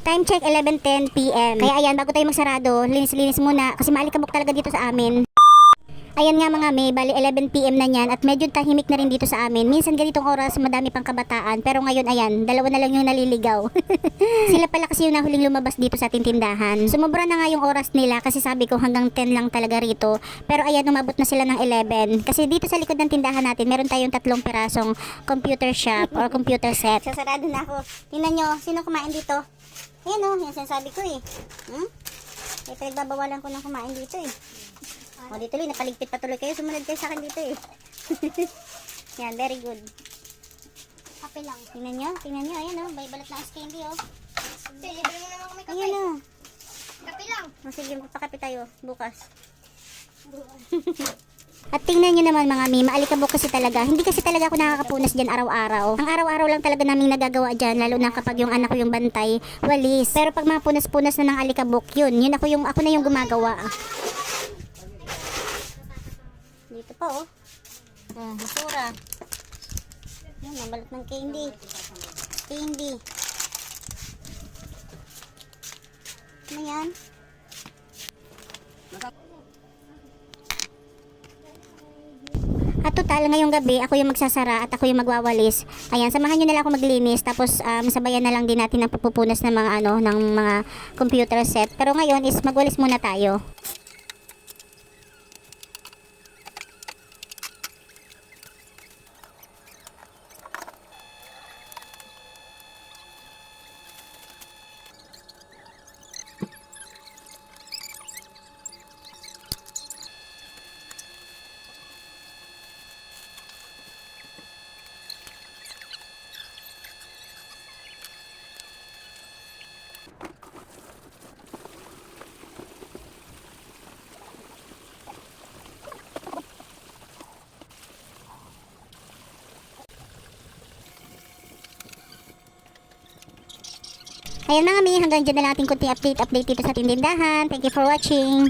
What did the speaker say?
Time check 11:10 PM. Kaya ayan, bago tayo magsarado, linis-linis muna kasi maalikabok talaga dito sa amin. Ayan nga mga may, bali 11 PM na yan at medyo tahimik na rin dito sa amin. Minsan ganitong oras madami pang kabataan pero ngayon ayan, dalawa na lang yung naliligaw. Sila pala kasi yung nahuling lumabas dito sa ating tindahan. Sumobra na nga yung oras nila kasi sabi ko hanggang 10 lang talaga rito. Pero ayan, umabot na sila ng 11. Kasi dito sa likod ng tindahan natin, meron tayong 3 pirasong computer shop or computer set. Sasarado na ako. Tingnan nyo, sino kumain dito? Ayan o, yan sinasabi ko eh. Eh, pinagbabawalan ko ng kumain dito eh. O, dito tuloy, napaligpit pa tuloy kayo. Sumunod kayo sa akin dito eh. Yan, very good. Kape lang. Tingnan nyo, ayan o. Balat na ice candy o. Libre mo naman kami kape. Ayan o. Kape lang. O, sige, magpakape tayo bukas. At tingnan nyo naman mga mi, maalikabok kasi talaga. Hindi kasi talaga ako nakakapunas dyan araw-araw. Ang araw-araw lang talaga namin nagagawa dyan, lalo na kapag yung anak ko yung bantay, walis. Pero pag mga punas-punas na ng alikabok, yun ako na yung gumagawa. Dito pa oh. Basura. Yan, nabalot ng candy. Candy. Ano yan? At total, ngayong gabi, ako yung magsasara at ako yung magwawalis. Ayan, samahan nyo na lang ako maglinis. Tapos, sabayan na lang din natin ang pupunas ng mga ng mga computer set. Pero ngayon is magwalis muna tayo. Ayan mga mi, hanggang dyan na lang ating kunting update dito sa tindahan. Thank you for watching.